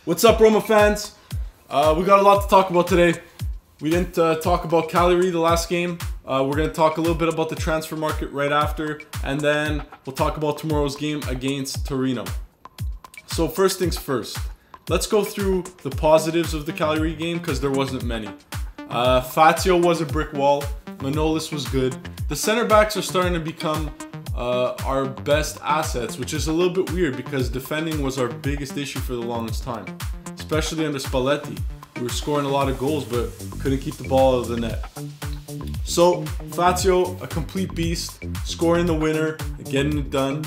What's up, Roma fans? We got a lot to talk about today. We didn't talk about Cagliari the last game. We're going to talk a little bit about the transfer market right after, and then we'll talk about tomorrow's game against Torino. So first things first, let's go through the positives of the Cagliari game because there wasn't many. Fazio was a brick wall. Manolis was good. The center backs are starting to become our best assets, which is a little bit weird because defending was our biggest issue for the longest time, especially under Spalletti. We were scoring a lot of goals but couldn't keep the ball out of the net. So Fazio, a complete beast, scoring the winner, getting it done.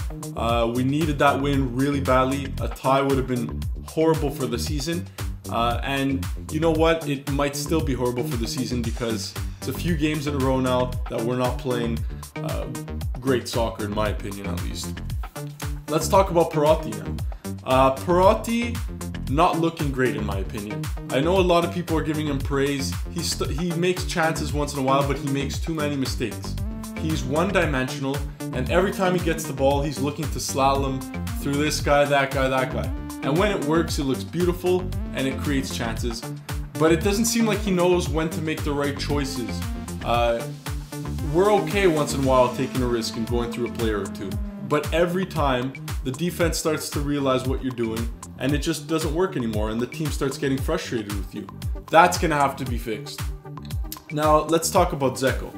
We needed that win really badly. A tie would have been horrible for the season. And you know what? It might still be horrible for the season because it's a few games in a row now that we're not playing great soccer, in my opinion at least. Let's talk about Perotti now. Perotti, not looking great in my opinion. I know a lot of people are giving him praise. He makes chances once in a while, but he makes too many mistakes. He's one-dimensional, and every time he gets the ball, he's looking to slalom through this guy, that guy, that guy. And when it works, it looks beautiful, and it creates chances. But it doesn't seem like he knows when to make the right choices. We're okay once in a while taking a risk and going through a player or two. But every time, the defense starts to realize what you're doing, and it just doesn't work anymore, and the team starts getting frustrated with you. That's going to have to be fixed. Now, let's talk about Dzeko.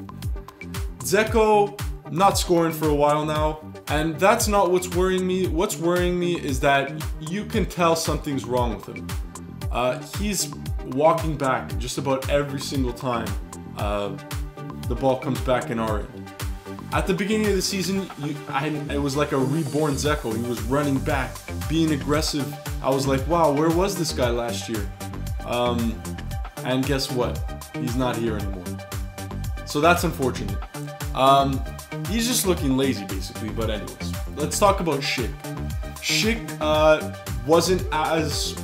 Dzeko, not scoring for a while now, and that's not what's worrying me. What's worrying me is that you can tell something's wrong with him. He's walking back just about every single time the ball comes back in our end. At the beginning of the season, it was like a reborn Dzeko. He was running back, being aggressive. I was like, wow, where was this guy last year? And guess what? He's not here anymore. So that's unfortunate. He's just looking lazy, basically. But anyways, let's talk about Schick. Schick wasn't as,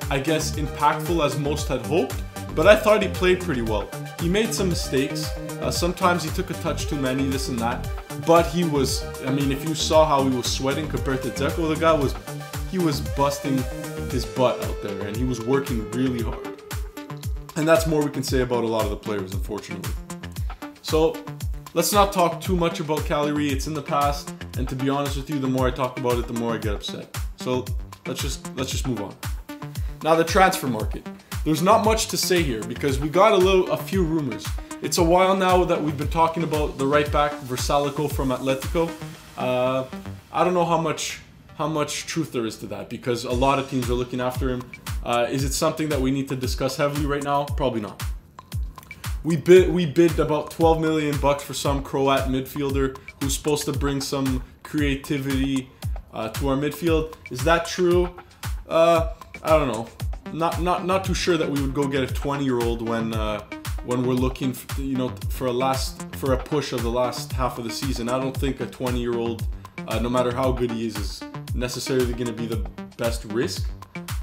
I guess, impactful as most had hoped, but I thought he played pretty well. He made some mistakes. Sometimes he took a touch too many, this and that. But he was, I mean, if you saw how he was sweating compared to Dzeko, the guy was busting his butt out there, and he was working really hard. And that's more we can say about a lot of the players, unfortunately. So let's not talk too much about Cagliari. It's in the past, and to be honest with you, the more I talk about it, the more I get upset. So let's just move on. Now, the transfer market. There's not much to say here because we got a few rumors. It's a while now that we've been talking about the right back Versalico from Atletico. I don't know how much truth there is to that because a lot of teams are looking after him. Is it something that we need to discuss heavily right now? Probably not. We bid about 12 million bucks for some Croat midfielder who's supposed to bring some creativity to our midfield. Is that true? I don't know. Not too sure that we would go get a 20-year-old when we're looking for a push of the last half of the season. I don't think a 20-year-old, no matter how good he is necessarily going to be the best risk.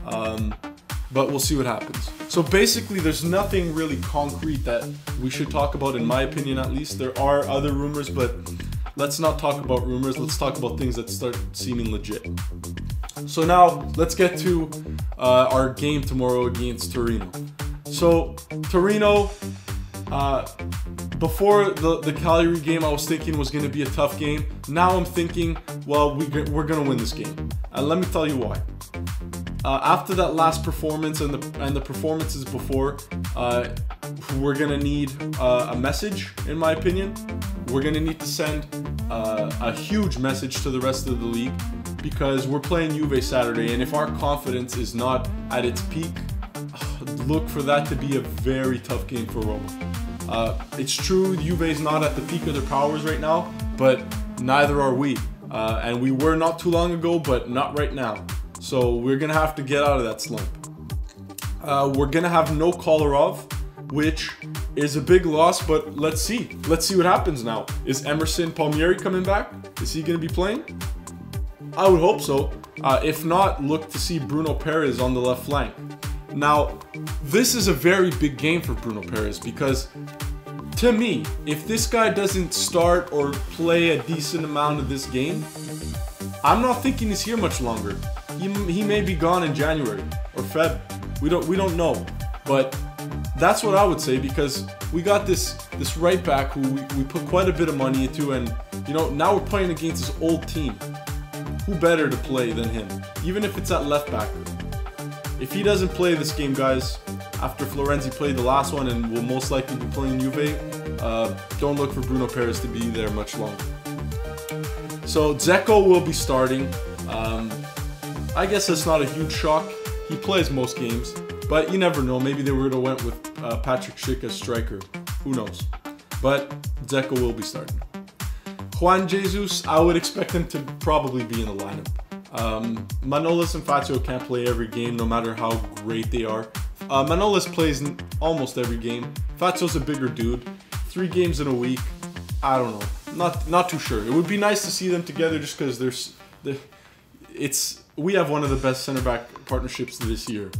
But we'll see what happens. So basically, there's nothing really concrete that we should talk about, in my opinion at least. There are other rumors, but let's not talk about rumors. Let's talk about things that start seeming legit. So now, let's get to our game tomorrow against Torino. So, Torino, before the Cagliari game, I was thinking was going to be a tough game. Now I'm thinking, well, we're going to win this game. And let me tell you why. After that last performance and the performances before, we're going to need a message, in my opinion. We're going to need to send a huge message to the rest of the league because we're playing Juve Saturday, and if our confidence is not at its peak, look for that to be a very tough game for Roma. It's true, Juve is not at the peak of their powers right now, but neither are we. And we were not too long ago, but not right now. So we're going to have to get out of that slump. We're going to have no Kolarov, which is a big loss, but let's see. Let's see what happens now. Is Emerson Palmieri coming back? Is he going to be playing? I would hope so. If not, look to see Bruno Perez on the left flank. Now, this is a very big game for Bruno Perez because, to me, if this guy doesn't start or play a decent amount of this game, I'm not thinking he's here much longer. He may be gone in January. or Feb. We don't know, but that's what I would say, because we got this right back who we put quite a bit of money into, and you know, now we're playing against this old team. Who better to play than him? Even if it's at left back. If he doesn't play this game, guys, after Florenzi played the last one and will most likely be playing Juve, don't look for Bruno Perez to be there much longer. So Dzeko will be starting. I guess that's not a huge shock. He plays most games, but you never know. Maybe they would have went with Patrick Schick as striker. Who knows? But Dzeko will be starting. Juan Jesus, I would expect him to probably be in the lineup. Manolas and Fazio can't play every game, no matter how great they are. Manolas plays almost every game. Fazio's a bigger dude. 3 games in a week. I don't know. Not too sure. It would be nice to see them together, just because we have one of the best center back partnerships this year.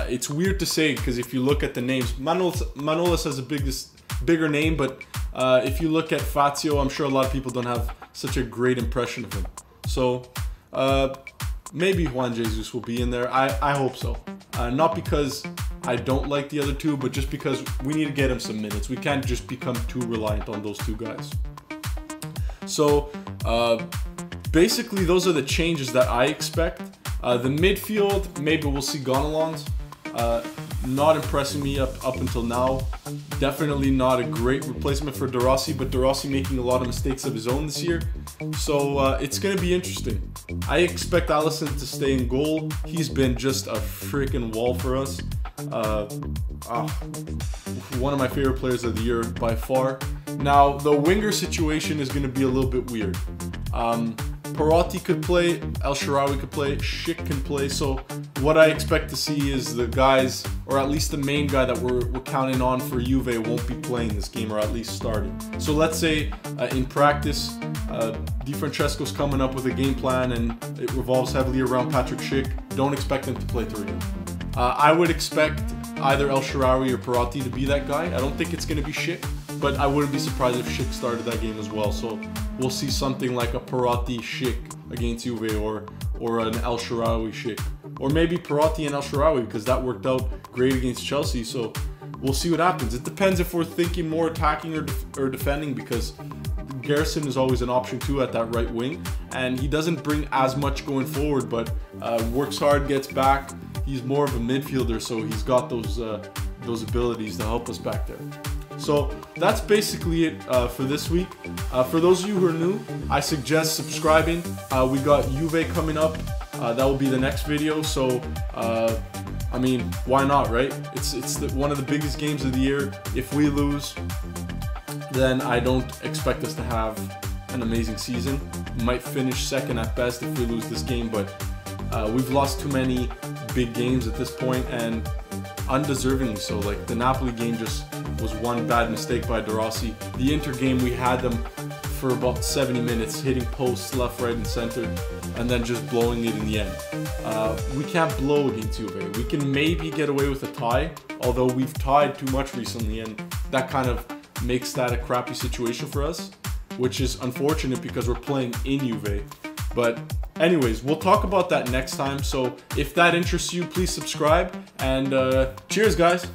It's weird to say, because if you look at the names, Manolas has a bigger name, but if you look at Fazio, I'm sure a lot of people don't have such a great impression of him. So maybe Juan Jesus will be in there. I hope so. Not because I don't like the other two, but just because we need to get him some minutes. We can't just become too reliant on those two guys. So basically, those are the changes that I expect. The midfield, maybe we'll see Gonalons. Not impressing me up until now. Definitely not a great replacement for De Rossi, but De Rossi making a lot of mistakes of his own this year. So it's going to be interesting. I expect Alisson to stay in goal. He's been just a freaking wall for us. One of my favorite players of the year by far. Now, the winger situation is going to be a little bit weird. Perotti could play, El Shaarawy could play, Schick can play. So what I expect to see is the guys, or at least the main guy that we're counting on for Juve, won't be playing this game, or at least starting. So let's say in practice, Di Francesco's coming up with a game plan and it revolves heavily around Patrick Schick. Don't expect him to play Torino. I would expect either El Shaarawy or Perotti to be that guy. I don't think it's going to be Schick, but I wouldn't be surprised if Schick started that game as well. So we'll see something like a Perotti Schick against Juve, or an El Shaarawy Schick. Or maybe Perotti and El Shaarawy, because that worked out great against Chelsea. So we'll see what happens. It depends if we're thinking more attacking or defending, because Garrison is always an option too at that right wing. And he doesn't bring as much going forward, but works hard, gets back. He's more of a midfielder, so he's got those abilities to help us back there. So that's basically it for this week. For those of you who are new, I suggest subscribing. We got Juve coming up. That will be the next video. So, I mean, why not, right? It's one of the biggest games of the year. If we lose, then I don't expect us to have an amazing season. We might finish second at best if we lose this game, but we've lost too many big games at this point, and undeservingly so. Like the Napoli game just was one bad mistake by De Rossi. The Inter game, we had them for about 70 minutes, hitting posts left, right, and center, and then just blowing it in the end. We can't blow against Juve. We can maybe get away with a tie, although we've tied too much recently, and that kind of makes that a crappy situation for us, which is unfortunate because we're playing in Juve. But anyways, we'll talk about that next time. So if that interests you, please subscribe, and cheers, guys.